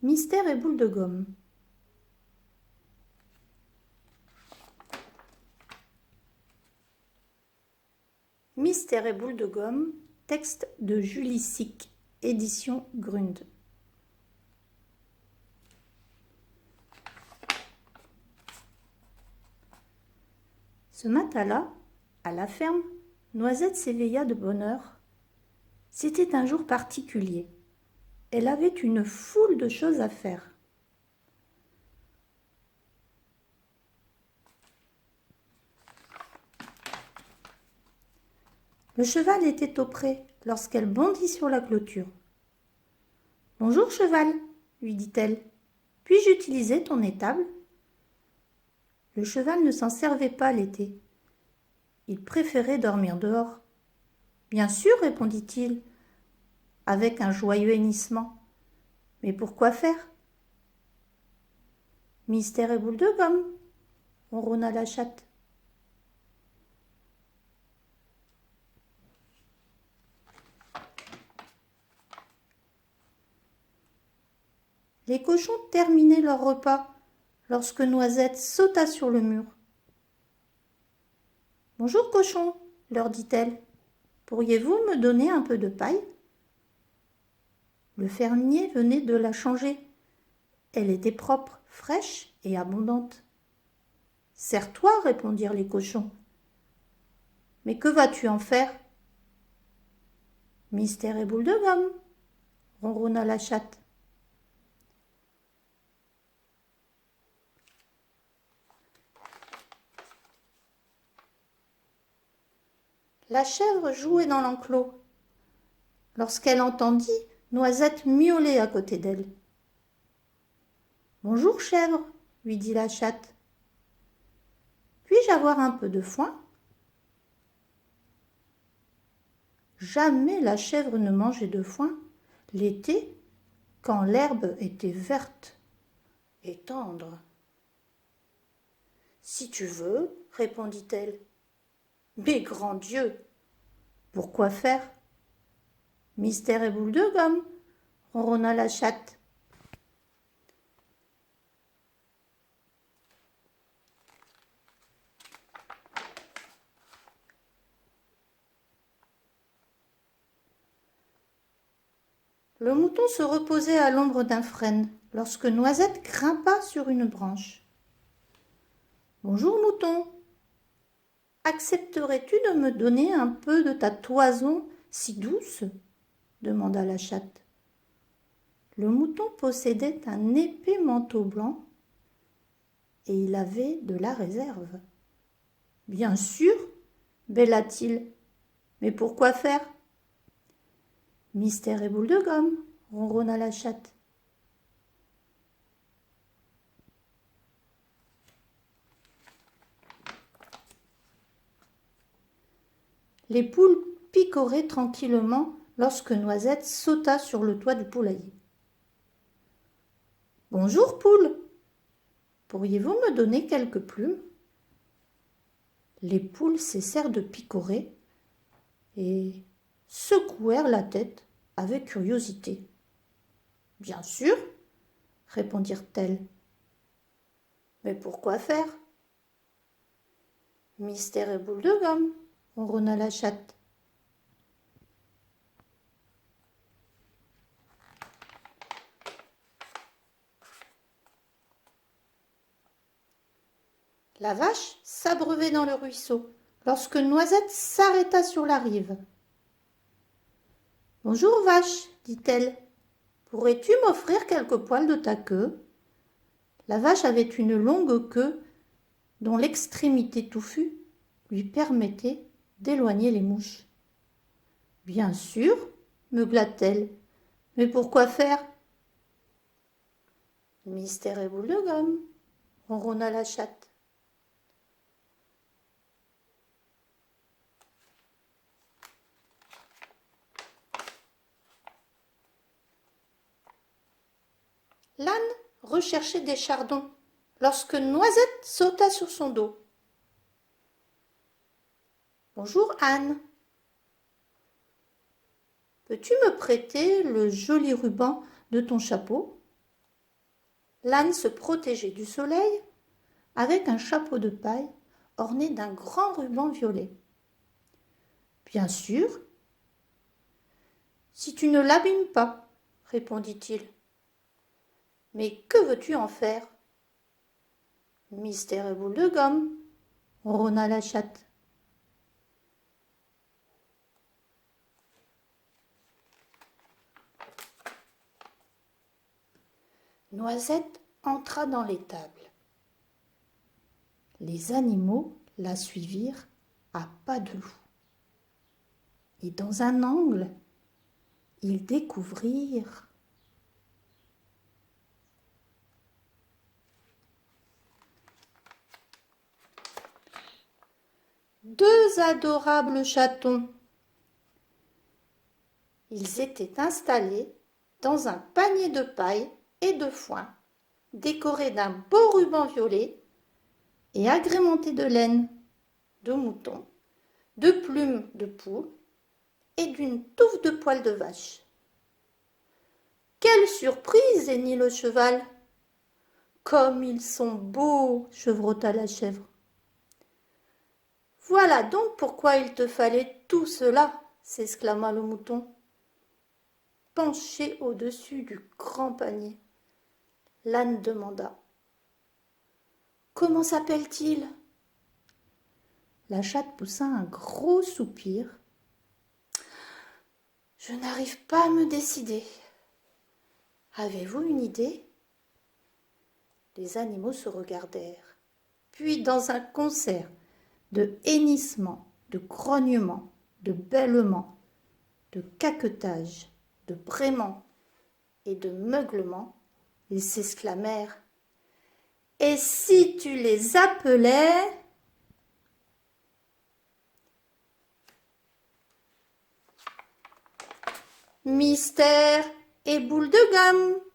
Mystère et boule de gomme. Mystère et boule de gomme, texte de Julie Sick, édition Grund. Ce matin-là, à la ferme, Noisette s'éveilla de bonne heure. C'était un jour particulier. Elle avait une foule de choses à faire. Le cheval était auprès lorsqu'elle bondit sur la clôture. « Bonjour cheval, lui dit-elle. Puis-je utiliser ton étable ?» Le cheval ne s'en servait pas l'été. Il préférait dormir dehors. « Bien sûr, répondit-il, avec un joyeux hennissement. Mais pourquoi faire ? Mystère et boule de gomme, ronronna la chatte. Les cochons terminaient leur repas lorsque Noisette sauta sur le mur. « Bonjour cochons, leur dit-elle. Pourriez-vous me donner un peu de paille ? » Le fermier venait de la changer. Elle était propre, fraîche et abondante. « Sers-toi, répondirent les cochons. Mais que vas-tu en faire ? Mystère et boule de gomme, ronronna la chatte. La chèvre jouait dans l'enclos lorsqu'elle entendit Noisette miauler à côté d'elle. « Bonjour chèvre, lui dit la chatte. Puis-je avoir un peu de foin ? » Jamais la chèvre ne mangeait de foin l'été quand l'herbe était verte et tendre. « Si tu veux, répondit-elle. Mais grand Dieu, pourquoi faire ? Mystère et boule de gomme, ronronna la chatte. Le mouton se reposait à l'ombre d'un frêne lorsque Noisette grimpa sur une branche. « Bonjour mouton, accepterais-tu de me donner un peu de ta toison si douce ?» demanda la chatte. Le mouton possédait un épais manteau blanc et il avait de la réserve. « Bien sûr, bêla-t-il, mais pourquoi faire ? Mystère et boule de gomme, ronronna la chatte. Les poules picoraient tranquillement lorsque Noisette sauta sur le toit du poulailler. « Bonjour poule, pourriez-vous me donner quelques plumes ?» Les poules cessèrent de picorer et secouèrent la tête avec curiosité. « Bien sûr, répondirent-elles. Mais pourquoi faire ? Mystère et boule de gomme, ronronna la chatte. La vache s'abreuvait dans le ruisseau lorsque Noisette s'arrêta sur la rive. « Bonjour vache, dit-elle. Pourrais-tu m'offrir quelques poils de ta queue ? » La vache avait une longue queue dont l'extrémité touffue lui permettait d'éloigner les mouches. « Bien sûr, meugla-t-elle. Mais pourquoi faire ? Mystère et boule de gomme, ronronna la chatte. L'âne recherchait des chardons lorsque Noisette sauta sur son dos. « Bonjour Anne. Peux-tu me prêter le joli ruban de ton chapeau ? L'âne se protégeait du soleil avec un chapeau de paille orné d'un grand ruban violet. Bien sûr, si tu ne l'abîmes pas, répondit-il. Mais que veux-tu en faire? Mystère et boule de gomme, ronna la chatte. Noisette entra dans l'étable. Les animaux la suivirent à pas de loup. Et dans un angle, ils découvrirent deux adorables chatons. Ils étaient installés dans un panier de paille et de foin, décoré d'un beau ruban violet et agrémenté de laine, de mouton, de plumes de poule et d'une touffe de poils de vache. Quelle surprise, hennit le cheval. Comme ils sont beaux, chevrota la chèvre. Voilà donc pourquoi il te fallait tout cela, s'exclama le mouton, penché au-dessus du grand panier. L'âne demanda: Comment s'appelle-t-il? La chatte poussa un gros soupir. Je n'arrive pas à me décider. Avez-vous une idée? Les animaux se regardèrent. Puis, dans un concert de hennissements, de grognements, de bêlements, de caquetages, de braiements et de meuglements, ils s'exclamèrent: Et si tu les appelais Mystère et boule de gomme?